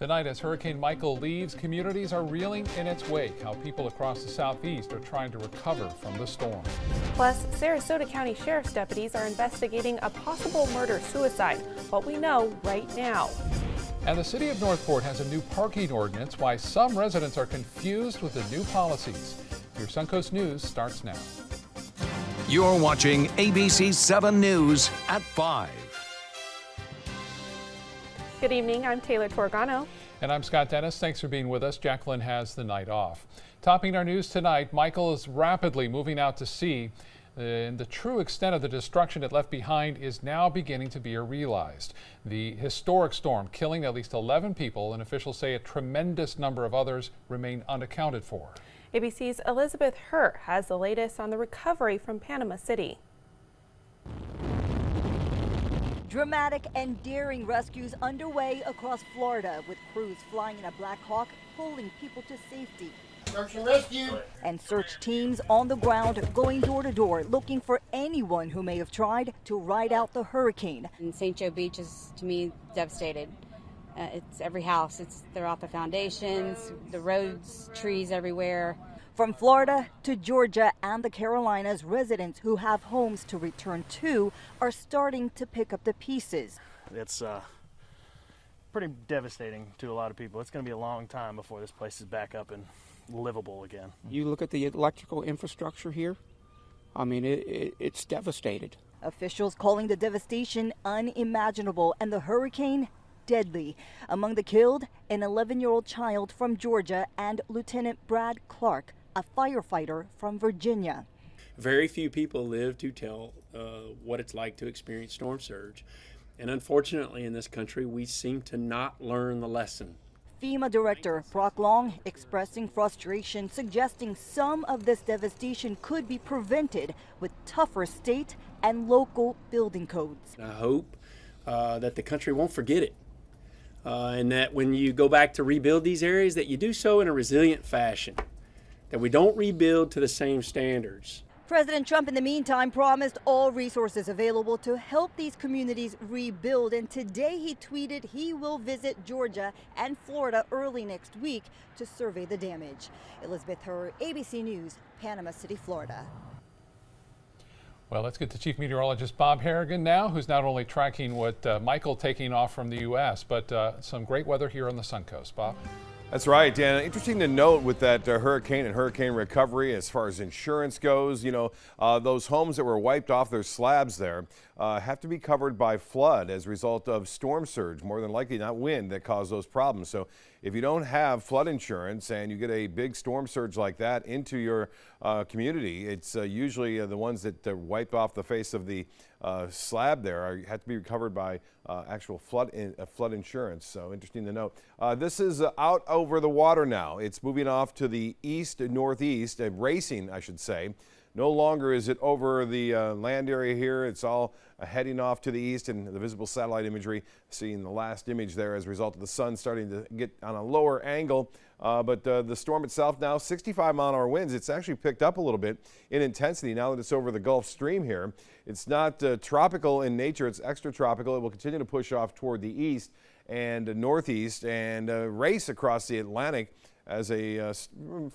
Tonight, as Hurricane Michael leaves, communities are reeling in its wake. How people across the southeast are trying to recover from the storm. Plus, Sarasota County Sheriff's deputies are investigating a possible murder-suicide. What we know right now. And the city of Northport has a new parking ordinance. Why some residents are confused with the new policies. Your Suncoast News starts now. You're watching ABC 7 News at 5. Good evening, I'm Taylor Torgano. And I'm Scott Dennis. Thanks for being with us. Jacqueline has the night off. Topping our news tonight, Michael is rapidly moving out to sea. And the true extent of the destruction it left behind is now beginning to be realized. The historic storm killing at least 11 people, and officials say a tremendous number of others remain unaccounted for. ABC's Elizabeth Hurt has the latest on the recovery from Panama City. Dramatic and daring rescues underway across Florida, with crews flying in a Black Hawk pulling people to safety. Search and rescue. And search teams on the ground going door to door looking for anyone who may have tried to ride out the hurricane. And St. Joe Beach is, to me, devastated. It's every house. They're off the foundations, the roads, trees everywhere. From Florida to Georgia and the Carolinas, residents who have homes to return to are starting to pick up the pieces. It's pretty devastating to a lot of people. It's going to be a long time before this place is back up and livable again. You look at the electrical infrastructure here, I mean, it's devastated. Officials calling the devastation unimaginable and the hurricane deadly. Among the killed, an 11-year-old child from Georgia and Lieutenant Brad Clark, a firefighter from Virginia. Very few people live to tell what it's like to experience storm surge. And unfortunately in this country, we seem to not learn the lesson. FEMA Director Brock Long expressing frustration, suggesting some of this devastation could be prevented with tougher state and local building codes. I hope that the country won't forget it. And that when you go back to rebuild these areas, that you do so in a resilient fashion, that we don't rebuild to the same standards. President Trump, in the meantime, promised all resources available to help these communities rebuild. And today he tweeted he will visit Georgia and Florida early next week to survey the damage. Elizabeth Hur, ABC News, Panama City, Florida. Well, let's get to Chief Meteorologist Bob Harrigan now, who's not only tracking what Michael taking off from the U.S., but some great weather here on the Suncoast. Bob? That's right, Dan. Interesting to note with that hurricane and hurricane recovery as far as insurance goes, you know, those homes that were wiped off their slabs there have to be covered by flood as a result of storm surge, more than likely not wind that caused those problems. So if you don't have flood insurance and you get a big storm surge like that into your community, it's usually the ones that wiped off the face of the slab there have to be covered by actual flood insurance. So interesting to note. This is out over the water now. It's moving off to the east and northeast, racing, I should say. No longer is it over the land area here. It's all heading off to the east, and the visible satellite imagery, seeing the last image there as a result of the sun starting to get on a lower angle. But the storm itself now, 65-mile-an-hour winds. It's actually picked up a little bit in intensity now that it's over the Gulf Stream here. It's not tropical in nature. It's extratropical. It will continue to push off toward the east and northeast and race across the Atlantic as a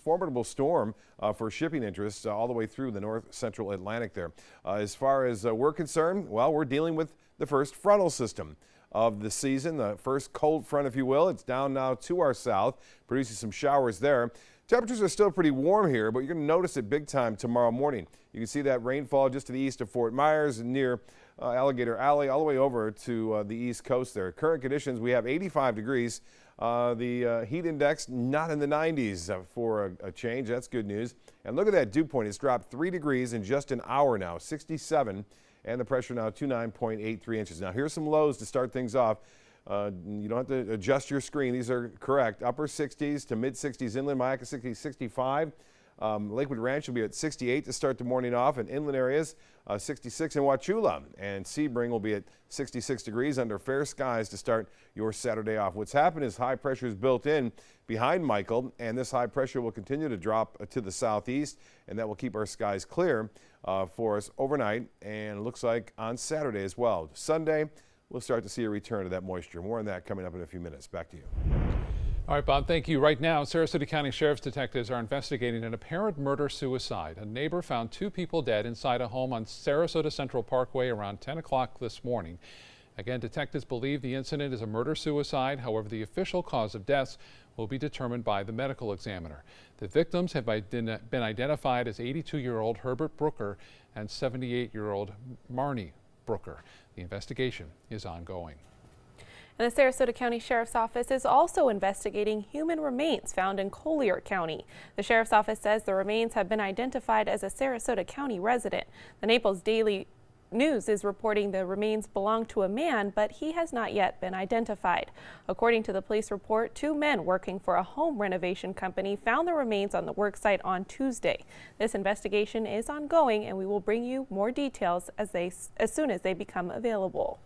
formidable storm for shipping interests all the way through the north central Atlantic there. As far as we're concerned, well, we're dealing with the first frontal system of the season, the first cold front, if you will. It's down now to our south, producing some showers there. Temperatures are still pretty warm here, but you're going to notice it big time tomorrow morning. You can see that rainfall just to the east of Fort Myers and near Alligator Alley, all the way over to the east coast there. Current conditions, we have 85 degrees. The heat index not in the 90s for a change. That's good news. And look at that dew point. It's dropped 3 degrees in just an hour now, 67. And the pressure now 29.83 inches. Now here's some lows to start things off. You don't have to adjust your screen. These are correct. Upper 60s to mid 60s inland, Myakka 60, 65. Lakewood Ranch will be at 68 to start the morning off, and inland areas 66 in Wauchula, and Sebring will be at 66 degrees under fair skies to start your Saturday off. What's happened is high pressure is built in behind Michael, and this high pressure will continue to drop to the southeast, and that will keep our skies clear for us overnight, and it looks like on Saturday as well. Sunday, we'll start to see a return of that moisture. More on that coming up in a few minutes. Back to you. All right, Bob, thank you. Right now, Sarasota County Sheriff's detectives are investigating an apparent murder-suicide. A neighbor found 2 people dead inside a home on Sarasota Central Parkway around 10 o'clock this morning. Again, detectives believe the incident is a murder-suicide. However, the official cause of deaths will be determined by the medical examiner. The victims have been identified as 82-year-old Herbert Brooker and 78-year-old Marnie Brooker. The investigation is ongoing. And the Sarasota County Sheriff's Office is also investigating human remains found in Collier County. The Sheriff's Office says the remains have been identified as a Sarasota County resident. The Naples Daily News is reporting the remains belong to a man, but he has not yet been identified. According to the police report, 2 men working for a home renovation company found the remains on the worksite on Tuesday. This investigation is ongoing, and we will bring you more details as soon as they become available.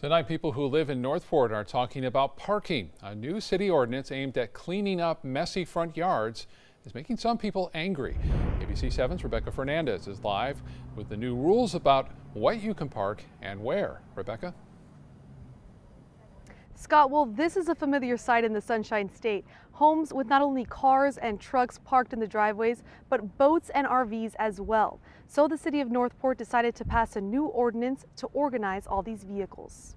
Tonight, people who live in Northport are talking about parking. A new city ordinance aimed at cleaning up messy front yards is making some people angry. ABC 7's Rebecca Fernandez is live with the new rules about what you can park and where. Rebecca? Scott, well, this is a familiar sight in the Sunshine State. Homes with not only cars and trucks parked in the driveways, but boats and RVs as well. So the city of Northport decided to pass a new ordinance to organize all these vehicles.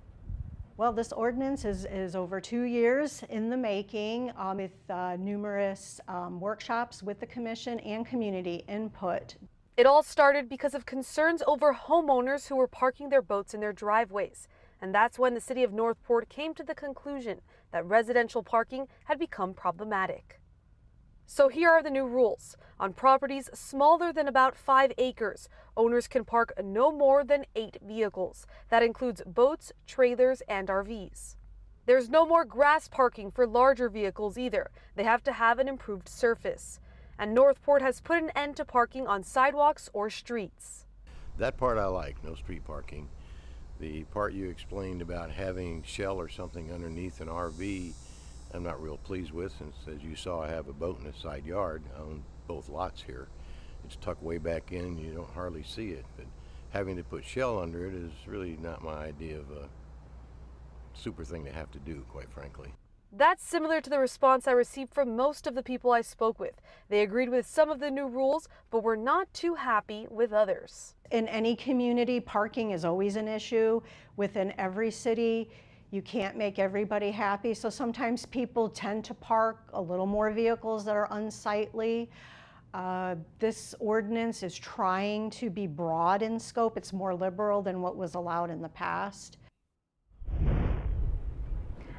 Well, this ordinance is over 2 years in the making with numerous workshops with the commission and community input. It all started because of concerns over homeowners who were parking their boats in their driveways. And that's when the city of Northport came to the conclusion that residential parking had become problematic. So here are the new rules. On properties smaller than about 5 acres, owners can park no more than 8 vehicles. That includes boats, trailers, and RVs. There's no more grass parking for larger vehicles either. They have to have an improved surface. And Northport has put an end to parking on sidewalks or streets. That part I like, no street parking. The part you explained about having shell or something underneath an RV, I'm not real pleased with, since as you saw I have a boat in the side yard on both lots here. It's tucked way back in, you don't hardly see it, but having to put shell under it is really not my idea of a super thing to have to do, quite frankly. That's similar to the response I received from most of the people I spoke with. They agreed with some of the new rules, but were not too happy with others. In any community, parking is always an issue. Within every city, you can't make everybody happy, so sometimes people tend to park a little more vehicles that are unsightly. This ordinance is trying to be broad in scope. It's more liberal than what was allowed in the past.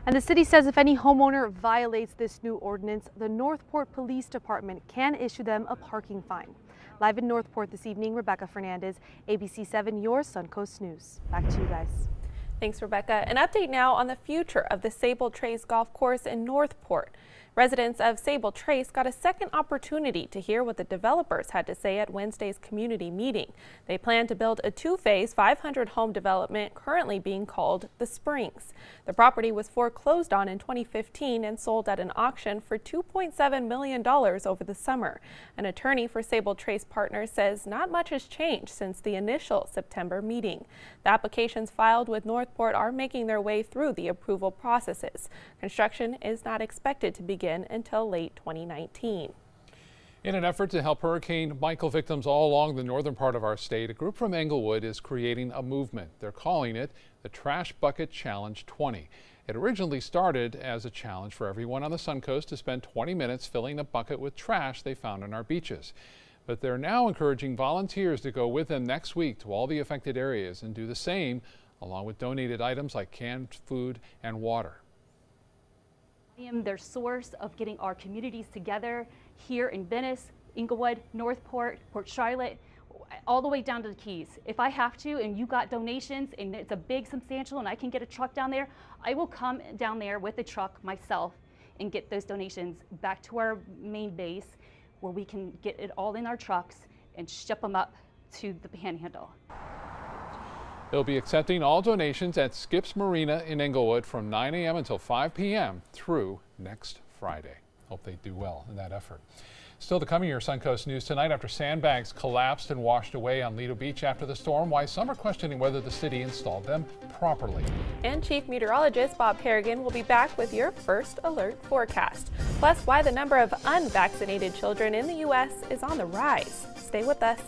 And the city says if any homeowner violates this new ordinance, the Northport Police Department can issue them a parking fine. Live in Northport this evening, Rebecca Fernandez, ABC 7, your Suncoast News. Back to you guys. Thanks, Rebecca. An update now on the future of the Sable Trace Golf Course in Northport. Residents of Sable Trace got a second opportunity to hear what the developers had to say at Wednesday's community meeting. They plan to build a 2-phase 500-home development currently being called The Springs. The property was foreclosed on in 2015 and sold at an auction for $2.7 million over the summer. An attorney for Sable Trace Partners says not much has changed since the initial September meeting. The applications filed with Northport are making their way through the approval processes. Construction is not expected to begin until late 2019. In an effort to help Hurricane Michael victims all along the northern part of our state, a group from Englewood is creating a movement. They're calling it the Trash Bucket Challenge 20. It originally started as a challenge for everyone on the Suncoast to spend 20 minutes filling a bucket with trash they found on our beaches. But they're now encouraging volunteers to go with them next week to all the affected areas and do the same, along with donated items like canned food and water. I am their source of getting our communities together here in Venice, Englewood, Northport, Port Charlotte, all the way down to the Keys. If I have to and you got donations and it's a big substantial and I can get a truck down there, I will come down there with the truck myself and get those donations back to our main base where we can get it all in our trucks and ship them up to the Panhandle. They'll be accepting all donations at Skips Marina in Englewood from 9 a.m. until 5 p.m. through next Friday. Hope they do well in that effort. Still to come in your Suncoast News tonight, after sandbags collapsed and washed away on Lido Beach after the storm, why some are questioning whether the city installed them properly. And Chief Meteorologist Bob Harrigan will be back with your first alert forecast. Plus, why the number of unvaccinated children in the U.S. is on the rise. Stay with us.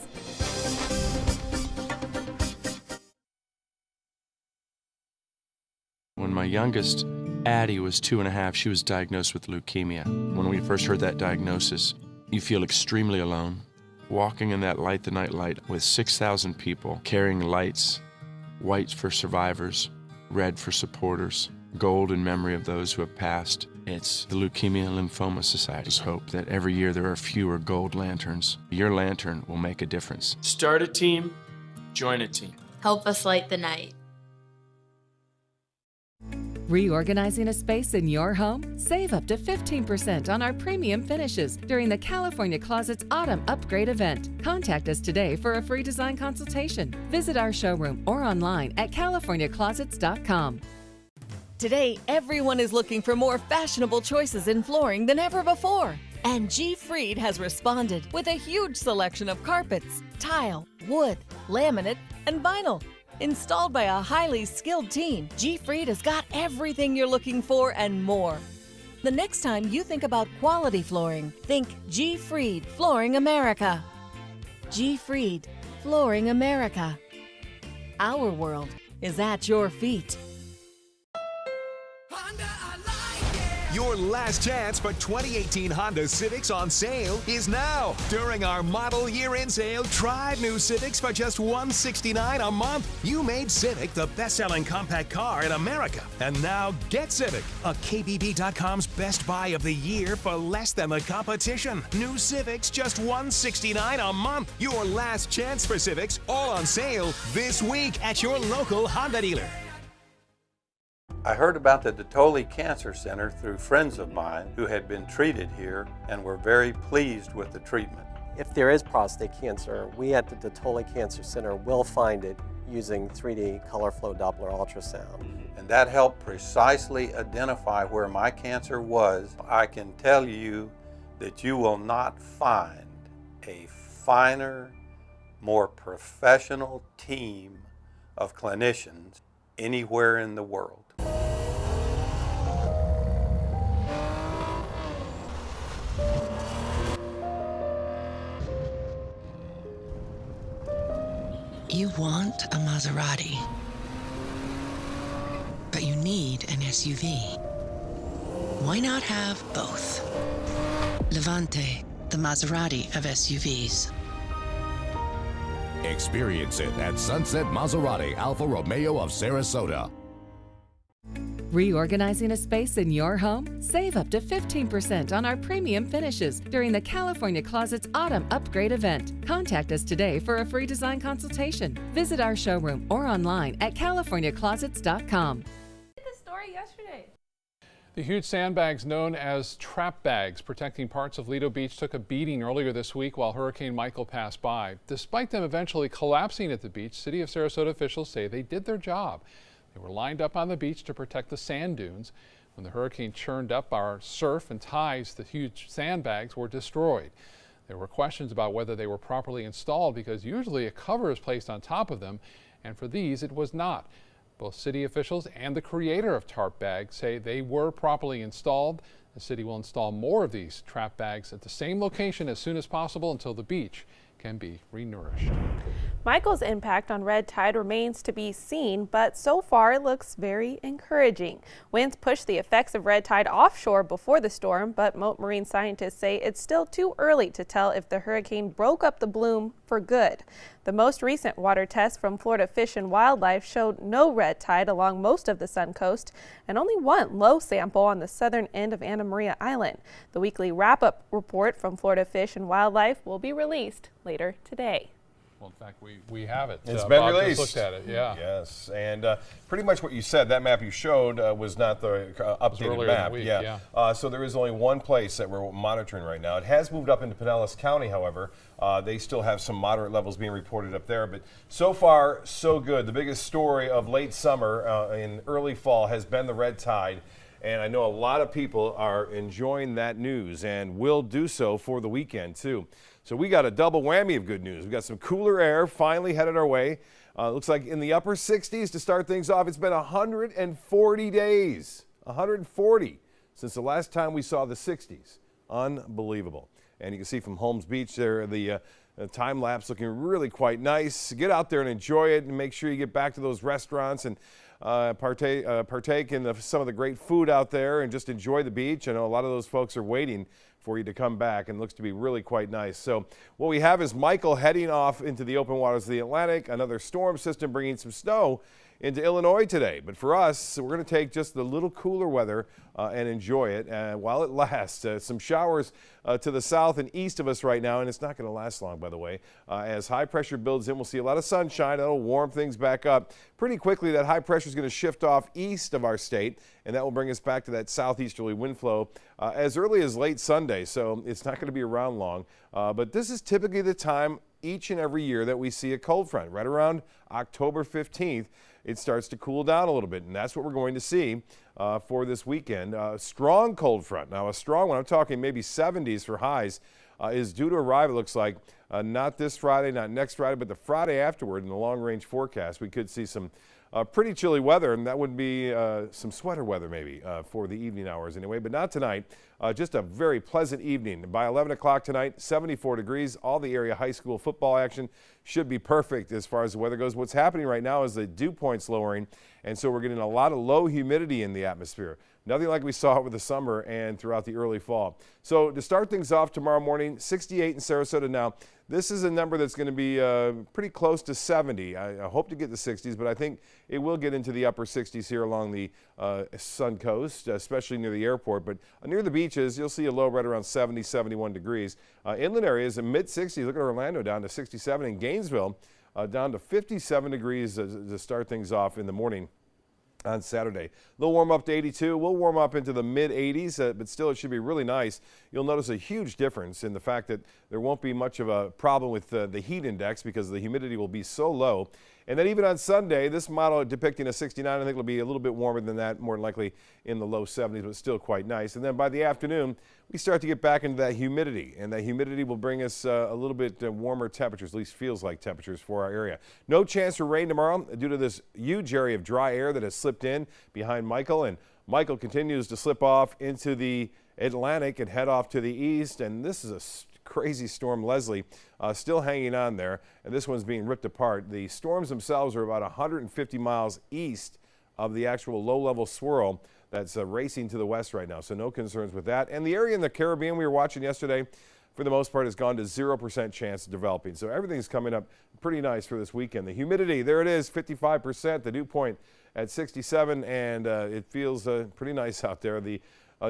When my youngest, Addie, was 2.5, she was diagnosed with leukemia. When we first heard that diagnosis, you feel extremely alone. Walking in that Light the Night light with 6,000 people carrying lights, white for survivors, red for supporters, gold in memory of those who have passed. It's the Leukemia and Lymphoma Society's hope that every year there are fewer gold lanterns. Your lantern will make a difference. Start a team, join a team. Help us light the night. Reorganizing a space in your home? Save up to 15% on our premium finishes during the California Closets Autumn Upgrade event. Contact us today for a free design consultation. Visit our showroom or online at californiaclosets.com. Today, everyone is looking for more fashionable choices in flooring than ever before. And G. Fried has responded with a huge selection of carpets, tile, wood, laminate, and vinyl. Installed by a highly skilled team, G. Fried has got everything you're looking for and more. The next time you think about quality flooring, think G. Fried Flooring America. G. Fried Flooring America. Our world is at your feet. Your last chance for 2018 Honda Civics on sale is now. During our model year-end sale, drive new Civics for just $169 a month. You made Civic the best-selling compact car in America. And now get Civic, a KBB.com's best buy of the year for less than the competition. New Civics just $169 a month. Your last chance for Civics, all on sale this week at your local Honda dealer. I heard about the Dotole Cancer Center through friends of mine who had been treated here and were very pleased with the treatment. If there is prostate cancer, we at the Dotole Cancer Center will find it using 3D color flow Doppler ultrasound. And that helped precisely identify where my cancer was. I can tell you that you will not find a finer, more professional team of clinicians anywhere in the world. You want a Maserati, but you need an SUV. Why not have both? Levante, the Maserati of SUVs. Experience it at Sunset Maserati Alfa Romeo of Sarasota. Reorganizing a space in your home? Save up to 15% on our premium finishes during the California Closets Autumn Upgrade event. Contact us today for a free design consultation. Visit our showroom or online at californiaclosets.com. The story yesterday. The huge sandbags known as trap bags protecting parts of Lido Beach took a beating earlier this week while Hurricane Michael passed by. Despite them eventually collapsing at the beach, City of Sarasota officials say they did their job. They were lined up on the beach to protect the sand dunes. When the hurricane churned up our surf and ties, the huge sandbags were destroyed. There were questions about whether they were properly installed because usually a cover is placed on top of them, and for these it was not. Both city officials and the creator of tarp bags say they were properly installed. The city will install more of these trap bags at the same location as soon as possible until the beach can be renourished. Michael's impact on red tide remains to be seen, but so far it looks very encouraging. Winds pushed the effects of red tide offshore before the storm, but Mote marine scientists say it's still too early to tell if the hurricane broke up the bloom for good. The most recent water test from Florida Fish and Wildlife showed no red tide along most of the Sun Coast and only one low sample on the southern end of Anna Maria Island. The weekly wrap-up report from Florida Fish and Wildlife will be released later today. Well, in fact, we have it. It's been Bob released. just looked at it, yeah. Yes, and pretty much what you said, that map you showed was not the updated map. Week, yeah. So there is only one place that we're monitoring right now. It has moved up into Pinellas County, however. They still have some moderate levels being reported up there, but so far, so good. The biggest story of late summer and early fall has been the red tide. And I know a lot of people are enjoying that news and will do so for the weekend too. So we got a double whammy of good news. We got some cooler air finally headed our way. Looks like in the upper 60s to start things off. It's been 140 days, 140 since the last time we saw the 60s. Unbelievable. And you can see from Holmes Beach there, the time lapse looking really quite nice. Get out there and enjoy it, and make sure you get back to those restaurants and partake in some of the great food out there and just enjoy the beach. I know a lot of those folks are waiting for you to come back, and looks to be really quite nice. So what we have is Michael heading off into the open waters of the Atlantic, another storm system bringing some snow into Illinois today. But for us, we're going to take just the little cooler weather and enjoy it while it lasts. Some showers to the south and east of us right now, and it's not going to last long, by the way. As high pressure builds in, we'll see a lot of sunshine. That'll warm things back up. Pretty quickly, that high pressure is going to shift off east of our state, and that will bring us back to that southeasterly wind flow as early as late Sunday. So it's not going to be around long. But this is typically the time each and every year that we see a cold front. Right around October 15th, it starts to cool down a little bit, and that's what we're going to see for this weekend. Strong cold front. Now, a strong one, I'm talking maybe 70s for highs, is due to arrive, it looks like, not this Friday, not next Friday, but the Friday afterward in the long-range forecast. We could see some pretty chilly weather, and that would be some sweater weather maybe for the evening hours anyway, but not tonight. Just a very pleasant evening. By 11 o'clock tonight, 74 degrees. All the area high school football action should be perfect as far as the weather goes. What's happening right now is the dew point's lowering, and so we're getting a lot of low humidity in the atmosphere. Nothing like we saw over the summer and throughout the early fall. So to start things off tomorrow morning, 68 in Sarasota now. This is a number that's going to be pretty close to 70. I hope to get the 60s, but I think it will get into the upper 60s here along the Sun Coast, especially near the airport. But near the beaches, you'll see a low right around 70, 71 degrees. Inland areas in mid-60s. Look at Orlando down to 67, and Gainesville down to 57 degrees to start things off in the morning on Saturday. They'll warm up to 82. We'll warm up into the mid-80s, but still it should be really nice. You'll notice a huge difference in the fact that there won't be much of a problem with the heat index because the humidity will be so low. And then even on Sunday, this model depicting a 69, I think it'll be a little bit warmer than that, more than likely in the low 70s, but still quite nice. And then by the afternoon, we start to get back into that humidity, and that humidity will bring us a little bit warmer temperatures, at least feels like temperatures for our area. No chance for rain tomorrow due to this huge area of dry air that has slipped in behind Michael, and Michael continues to slip off into the Atlantic and head off to the east, and this is a crazy storm, Leslie, still hanging on there, and this one's being ripped apart. The storms themselves are about 150 miles east of the actual low-level swirl that's racing to the west right now, so no concerns with that. And the area in the Caribbean we were watching yesterday, for the most part, has gone to 0% chance of developing, so everything's coming up pretty nice for this weekend. The humidity, there it is, 55%, the dew point at 67, and it feels pretty nice out there. The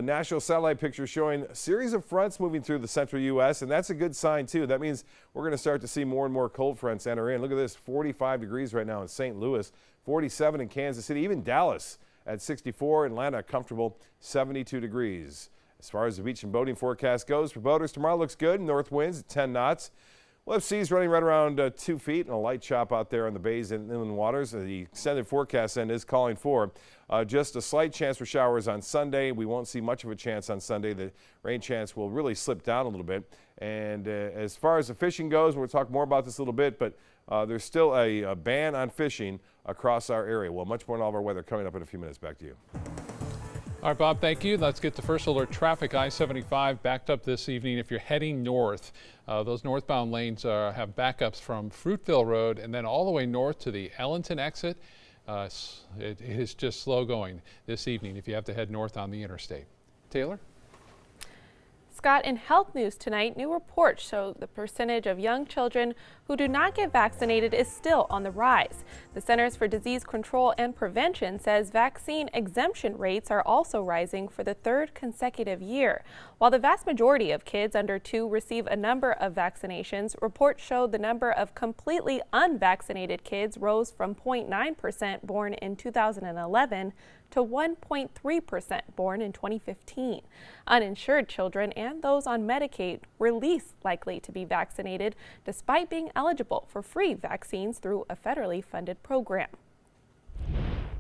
national satellite picture showing a series of fronts moving through the central U.S., and that's a good sign, too. That means we're going to start to see more and more cold fronts enter in. Look at this, 45 degrees right now in St. Louis, 47 in Kansas City, even Dallas at 64, Atlanta comfortable 72 degrees. As far as the beach and boating forecast goes, for boaters, tomorrow looks good. North winds at 10 knots. We'll have seas running right around 2 feet and a light chop out there on the bays and inland waters. The extended forecast then is calling for just a slight chance for showers on Sunday. We won't see much of a chance on Sunday. The rain chance will really slip down a little bit. And as far as the fishing goes, we'll talk more about this a little bit, but there's still a ban on fishing across our area. Well, much more on all of our weather coming up in a few minutes. Back to you. All right, Bob, thank you. Let's get to first alert traffic. I-75 backed up this evening if you're heading north. Those northbound lanes have backups from Fruitville Road and then all the way north to the Ellenton exit. It is just slow going this evening if you have to head north on the interstate. Taylor? Scott, in health news tonight, new reports show the percentage of young children who do not get vaccinated is still on the rise. The Centers for Disease Control and Prevention says vaccine exemption rates are also rising for the third consecutive year. While the vast majority of kids under 2 receive a number of vaccinations, reports show the number of completely unvaccinated kids rose from 0.9% born in 2011 to 1.3% born in 2015. Uninsured children and those on Medicaid were least likely to be vaccinated despite being eligible for free vaccines through a federally funded program.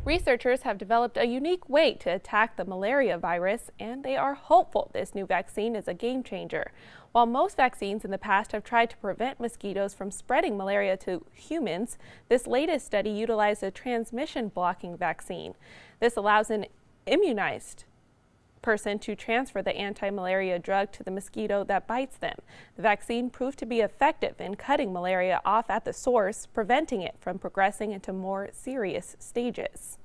Researchers have developed a unique way to attack the malaria virus, and they are hopeful this new vaccine is a game changer. While most vaccines in the past have tried to prevent mosquitoes from spreading malaria to humans, this latest study utilized a transmission-blocking vaccine. This allows an immunized person to transfer the anti-malaria drug to the mosquito that bites them. The vaccine proved to be effective in cutting malaria off at the source, preventing it from progressing into more serious stages.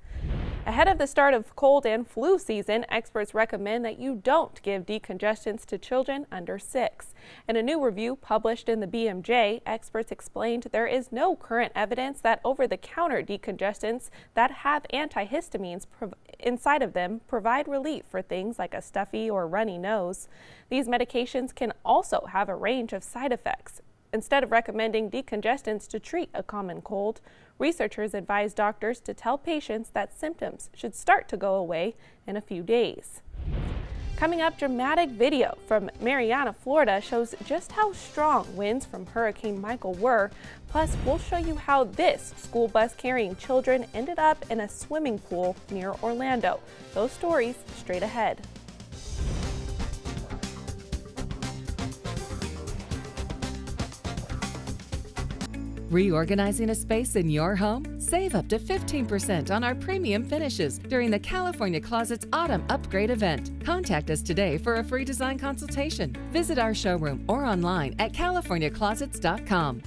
Ahead of the start of cold and flu season, experts recommend that you don't give decongestants to children under 6. In a new review published in the BMJ, experts explained there is no current evidence that over-the-counter decongestants that have antihistamines inside of them provide relief for things like a stuffy or runny nose. These medications can also have a range of side effects. Instead of recommending decongestants to treat a common cold, researchers advise doctors to tell patients that symptoms should start to go away in a few days. Coming up, dramatic video from Marianna, Florida shows just how strong winds from Hurricane Michael were. Plus, we'll show you how this school bus carrying children ended up in a swimming pool near Orlando. Those stories straight ahead. Reorganizing a space in your home? Save up to 15% on our premium finishes during the California Closets Autumn Upgrade event. Contact us today for a free design consultation. Visit our showroom or online at californiaclosets.com.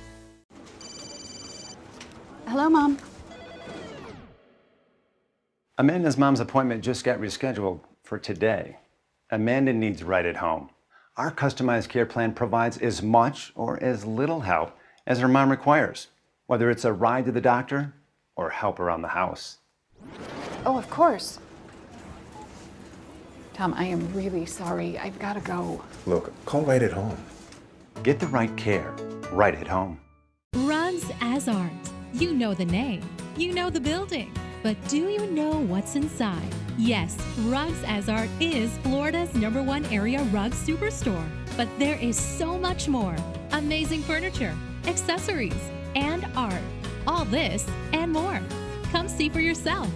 Hello, Mom. Amanda's mom's appointment just got rescheduled for today. Amanda needs Right at Home. Our customized care plan provides as much or as little help as her mom requires, whether it's a ride to the doctor or help around the house. Oh, of course. Tom, I am really sorry. I've got to go. Look, call Right at Home. Get the right care right at home. Rugs as Art. You know the name, you know the building, but do you know what's inside? Yes, Rugs as Art is Florida's #1 area rug superstore, but there is so much more. Amazing furniture, accessories, and art. All this and more. Come see for yourself.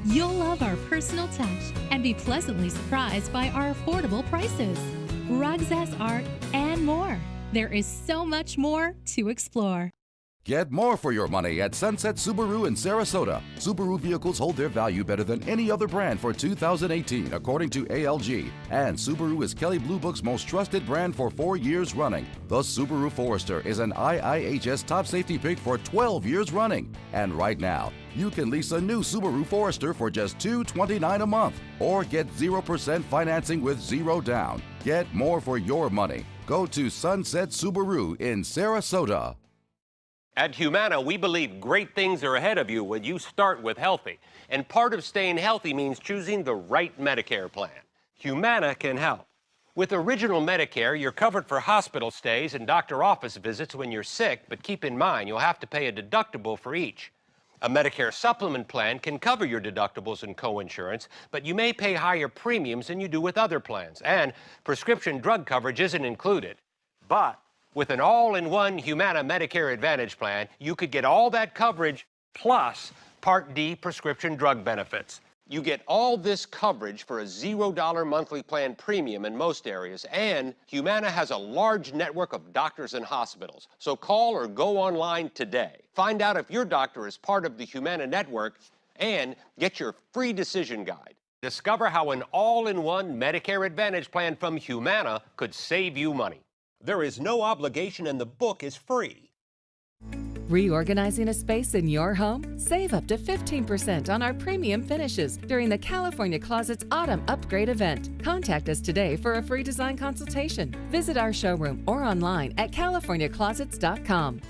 You'll love our personal touch and be pleasantly surprised by our affordable prices. Rugs as Art and more. There is so much more to explore. Get more for your money at Sunset Subaru in Sarasota. Subaru vehicles hold their value better than any other brand for 2018, according to ALG. And Subaru is Kelley Blue Book's most trusted brand for 4 years running. The Subaru Forester is an IIHS top safety pick for 12 years running. And right now, you can lease a new Subaru Forester for just $229 a month, or get 0% financing with 0 down. Get more for your money. Go to Sunset Subaru in Sarasota. At Humana, we believe great things are ahead of you when you start with healthy. And part of staying healthy means choosing the right Medicare plan. Humana can help. With Original Medicare, you're covered for hospital stays and doctor office visits when you're sick, but keep in mind you'll have to pay a deductible for each. A Medicare supplement plan can cover your deductibles and coinsurance, but you may pay higher premiums than you do with other plans, and prescription drug coverage isn't included. But with an all-in-one Humana Medicare Advantage plan, you could get all that coverage plus Part D prescription drug benefits. You get all this coverage for a $0 monthly plan premium in most areas, and Humana has a large network of doctors and hospitals. So call or go online today. Find out if your doctor is part of the Humana network and get your free decision guide. Discover how an all-in-one Medicare Advantage plan from Humana could save you money. There is no obligation and the book is free. Reorganizing a space in your home? Save up to 15% on our premium finishes during the California Closets Autumn Upgrade event. Contact us today for a free design consultation. Visit our showroom or online at californiaclosets.com.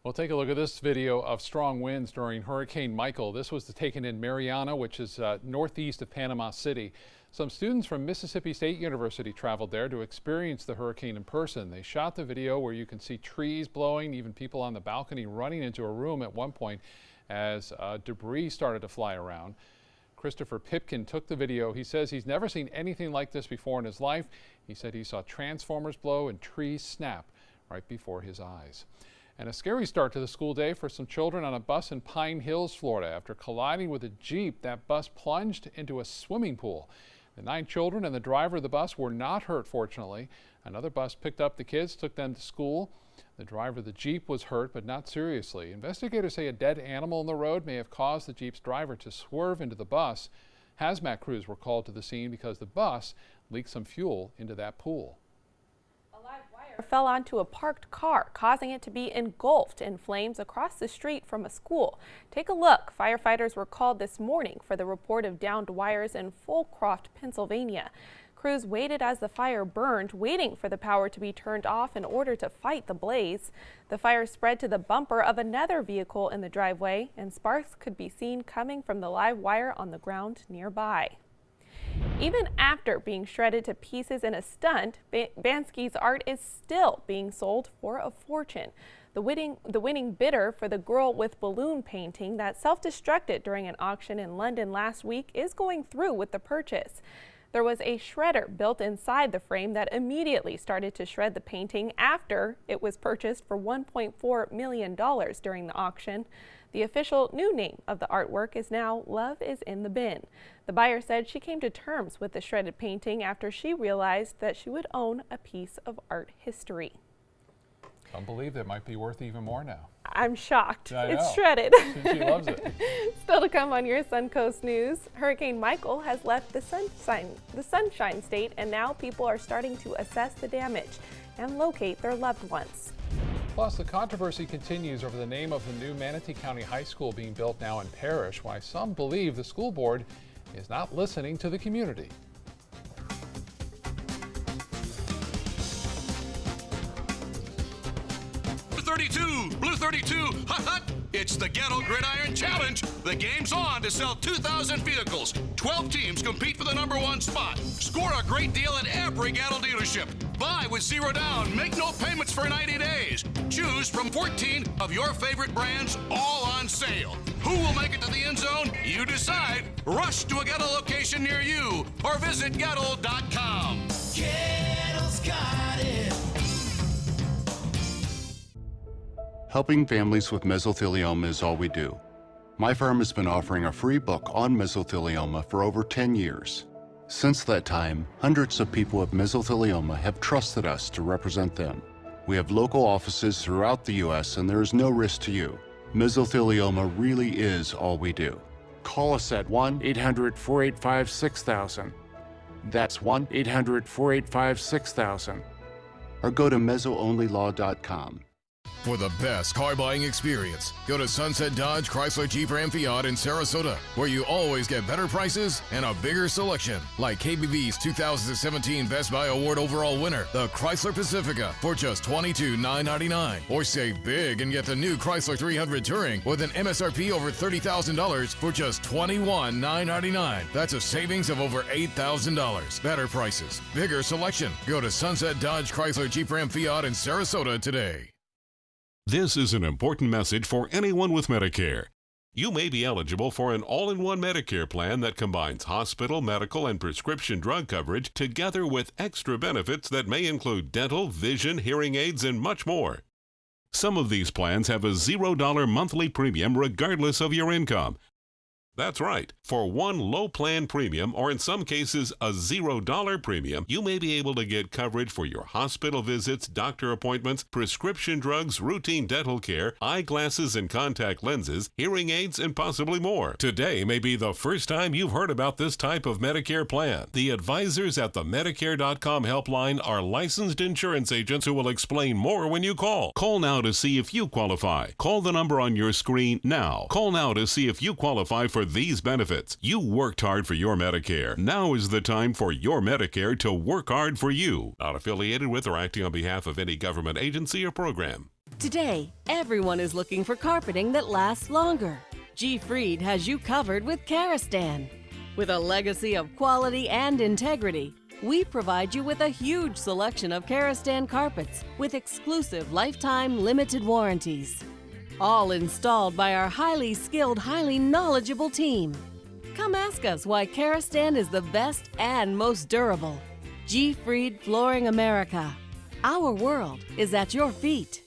We'll take a look at this video of strong winds during Hurricane Michael. This was taken in Marianna, which is northeast of Panama City. Some students from Mississippi State University traveled there to experience the hurricane in person. They shot the video where you can see trees blowing, even people on the balcony running into a room at one point as debris started to fly around. Christopher Pipkin took the video. He says he's never seen anything like this before in his life. He said he saw transformers blow and trees snap right before his eyes. And a scary start to the school day for some children on a bus in Pine Hills, Florida. After colliding with a Jeep, that bus plunged into a swimming pool. The 9 children and the driver of the bus were not hurt, fortunately. Another bus picked up the kids, took them to school. The driver of the Jeep was hurt, but not seriously. Investigators say a dead animal in the road may have caused the Jeep's driver to swerve into the bus. Hazmat crews were called to the scene because the bus leaked some fuel into that pool. Fell onto a parked car, causing it to be engulfed in flames across the street from a school. Take a look. Firefighters were called this morning for the report of downed wires in Fulcroft, Pennsylvania. Crews waited as the fire burned, waiting for the power to be turned off in order to fight the blaze. The fire spread to the bumper of another vehicle in the driveway, and sparks could be seen coming from the live wire on the ground nearby. Even after being shredded to pieces in a stunt, Bansky's art is still being sold for a fortune. The winning bidder for the girl with balloon painting that self-destructed during an auction in London last week is going through with the purchase. There was a shredder built inside the frame that immediately started to shred the painting after it was purchased for $1.4 million during the auction. The official new name of the artwork is now Love is in the Bin. The buyer said she came to terms with the shredded painting after she realized that she would own a piece of art history. Don't believe it might be worth even more now. I'm shocked. I know. It's shredded. She loves it. Still to come on your Suncoast News, Hurricane Michael has left the Sunshine State, and now people are starting to assess the damage and locate their loved ones. Plus, the controversy continues over the name of the new Manatee County High School being built now in Parrish, why some believe the school board is not listening to the community. Blue 32, hut hut! It's the Gatto Gridiron Challenge. The game's on to sell 2,000 vehicles. 12 teams compete for the #1 spot. Score a great deal at every Gatto dealership. Buy with 0 down. Make no payments for 90 days. Choose from 14 of your favorite brands, all on sale. Who will make it to the end zone? You decide. Rush to a Gatto location near you or visit Gatto.com. Gatto's got it. Helping families with mesothelioma is all we do. My firm has been offering a free book on mesothelioma for over 10 years. Since that time, hundreds of people with mesothelioma have trusted us to represent them. We have local offices throughout the U.S. and there is no risk to you. Mesothelioma really is all we do. Call us at 1-800-485-6000. That's 1-800-485-6000. Or go to mesoonlylaw.com. For the best car buying experience, go to Sunset Dodge Chrysler Jeep Ram Fiat in Sarasota, where you always get better prices and a bigger selection. Like KBB's 2017 Best Buy Award overall winner, the Chrysler Pacifica, for just $22,999. Or save big and get the new Chrysler 300 Touring with an MSRP over $30,000 for just $21,999. That's a savings of over $8,000. Better prices, bigger selection. Go to Sunset Dodge Chrysler Jeep Ram Fiat in Sarasota today. This is an important message for anyone with Medicare. You may be eligible for an all-in-one Medicare plan that combines hospital, medical, and prescription drug coverage together with extra benefits that may include dental, vision, hearing aids, and much more. Some of these plans have a $0 monthly premium regardless of your income. That's right. For one low plan premium, or in some cases a $0 premium, you may be able to get coverage for your hospital visits, doctor appointments, prescription drugs, routine dental care, eyeglasses and contact lenses, hearing aids, and possibly more. Today may be the first time you've heard about this type of Medicare plan. The advisors at the Medicare.com helpline are licensed insurance agents who will explain more when you call. Call now to see if you qualify. Call the number on your screen now. Call now to see if you qualify for these benefits. You worked hard for your Medicare. Now is the time for your Medicare to work hard for you. Not affiliated with or acting on behalf of any government agency or program. Today, everyone is looking for carpeting that lasts longer. G. Fried has you covered with Karastan. With a legacy of quality and integrity, we provide you with a huge selection of Karastan carpets with exclusive lifetime limited warranties. All installed by our highly skilled, highly knowledgeable team. Come ask us why Karastan is the best and most durable. G. Fried Flooring America. Our world is at your feet.